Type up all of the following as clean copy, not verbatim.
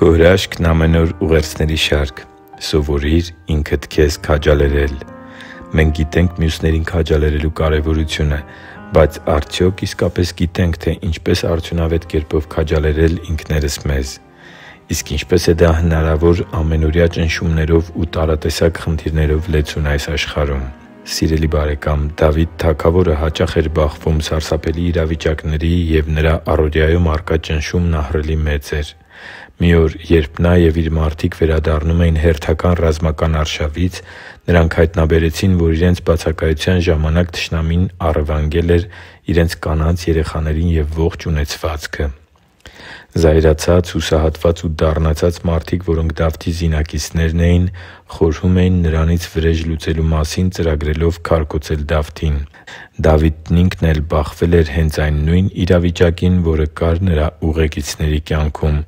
Քո հրաշքն ամեն օր ուղերձների շարք։ Սովորիր ինքդ քեզ քաջալերել։ Մենք գիտենք մյուսներին քաջալերելու կարևորությունը, բայց արդյոք իսկապես գիտենք, թե ինչպես արդյունավետ կերպով քաջալերել ինքներս մեզ։ Իսկ ինչպես է դա հնարավոր ամենօրյա ճնշումներով ու տարատեսակ խնդիրներով լեցուն այս աշխարհում։ Սիրելի՛ բարեկամ, Դավիթ թագավորը հաճախ էր բախվում սարսափելի իրավիճակների, և նրա առօրյայում առկա ճնշումն ահռելի մեծ էր։ Մի օր, երբ նա և իր մարդիկ վերադառնում էին հերթական ռազմական արշավից, նրանք հայտնաբերեցին, որ իրենց բացակայության ժամանակ թշնամին առևանգել էր իրենց կանանց, երեխաներին և ողջ ունեցվածքը։ Զայրացած, հուսահատված ու դառնացած մարդիկ, որոնք Դավթի զինակիցներն էին, խորհում էին նրանից վրեժ լուծելու մասին, ծրագրելով քարկոծել Դավթին։ Դավիթն ինքն էլ բախվել էր հենց այն նույն իրավիճակին, որը կար նրա ուղեկիցների կյանքում։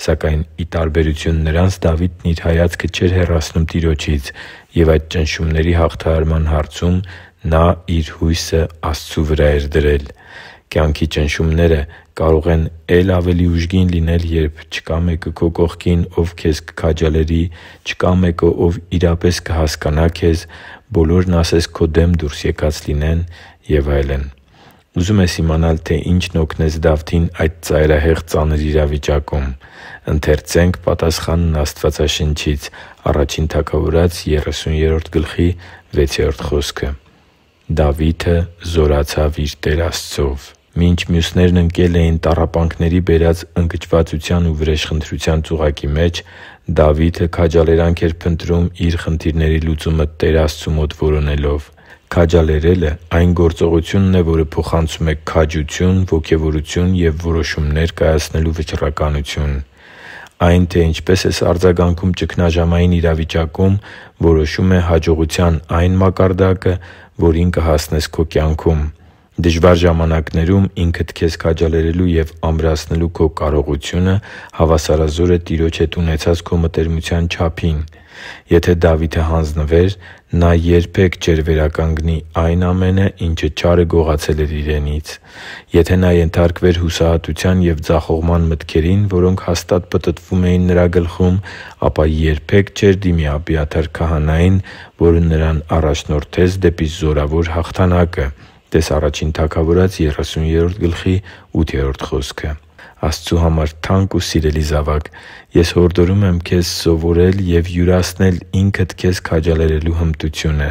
Սակայն, ի տարբերություն նրանց, Դավիթն իր հայացքը չէր հեռացնում Տիրոջից, և այդ ճնշումների հաղթահարման հարցում նա իր հույսը Աստծու վրա էր դրել։ Կյանքի ճնշումները կարող են է՛լ ավելի ուժգին լինել, երբ չկա մեկը քո կողքին, ով քեզ կքաջալերի, չկա մեկը, ով իրապես կհասկանա քեզ, բոլորն ասես քո դեմ դուրս եկած լինեն և այլն։ Ուզում ես իմանալ, թե ինչն օգնեց Դավթին այդ ծայրահեղ ծանր իրավիճակում։ Ընթերցե՛նք պատասխանն Աստվածաշնչից՝ Ա Թագավորաց 30-րդ գլխի 6-րդ խոսքը. «Դավիթը զորացավ իր Տեր Աստծով»։ Մինչ մյուսներն ընկել էին տառապանքների բերած ընկճվածության ու վրեժխնդրության ծուղակի մեջ, Դավիթը քաջալերանք էր փնտրում իր խնդիրների լուծումը Տեր Աստծու մոտ որոնելով։ Քաջալերելը այն գործողությունն է, որը փոխանցում է քաջություն, ոգևորություն և որոշումներ կայացնելու վճռականություն։ Այն, թե ինչպես ես արձագանքում ճգնաժամային իրավիճակում, որոշում է հաջողության այն մակարդակը, որին կհասնես քո կյանքում։ Դժվար ժամանակներում ինքդ քեզ քաջալերելու և ամրացնելու քո կարողությունը հավասարազոր է Տիրոջ հետ ունեցած քո մտերմության չափին։ Եթե Դավիթը հանձնվեր, նա երբեք չէր վերականգնի այն ամենը, ինչը չարը գողացել էր իրենից։ Եթե նա ենթարկվեր հուսահատության և ձախողման մտքերին, որոնք հաստատ պտտվում էին նրա գլխում, ապա երբեք չէր դիմի Աբիաթար քահանային, որը նրան առաջնորդեց դեպի զորավոր հաղթանակը (տե՛ս Ա Թագավորաց 30-րդ գլխի 8-րդ խոսքը)։ Աստծու համար թանկ ու սիրելի՛ զավակ, ես հորդորում եմ քեզ սովորել և յուրացնել ինքդ քեզ քաջալերելու հմտությունը։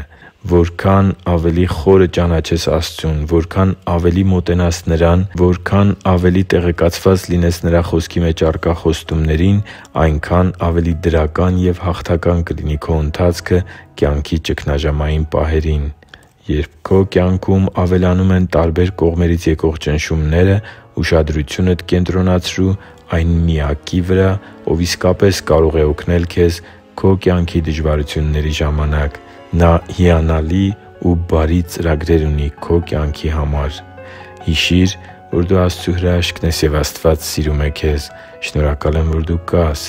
Որքան ավելի խորը ճանաչես Աստծուն, որքան ավելի մոտենաս Նրան, որքան ավելի տեղեկացված լինես Նրա Խոսքի մեջ առկա խոստումներին, այնքան ավելի դրական և հաղթական կլինի քո ընթացքը կյանքի ճգնաժամային պահերին։ Երբ քո կյանքում ավելանում են տարբեր կողմերից եկող ճնշումները, ուշադրությունդ կենտրոնացրու այն Միակի վրա, Ով իսկապես կարող է օգնել քեզ քո կյանքի դժվարությունների ժամանակ։ Նա հիանալի ու բարի ծրագրեր ունի քո կյանքի համար։ Հիշի՛ր, որ դու Աստծո հրաշքն ես, և Աստված սիրում է քեզ։ Շնորհակալ եմ, որ դու կա՛ս։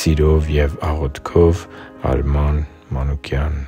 Սիրով և աղոթքով, Արման Մանուկյան։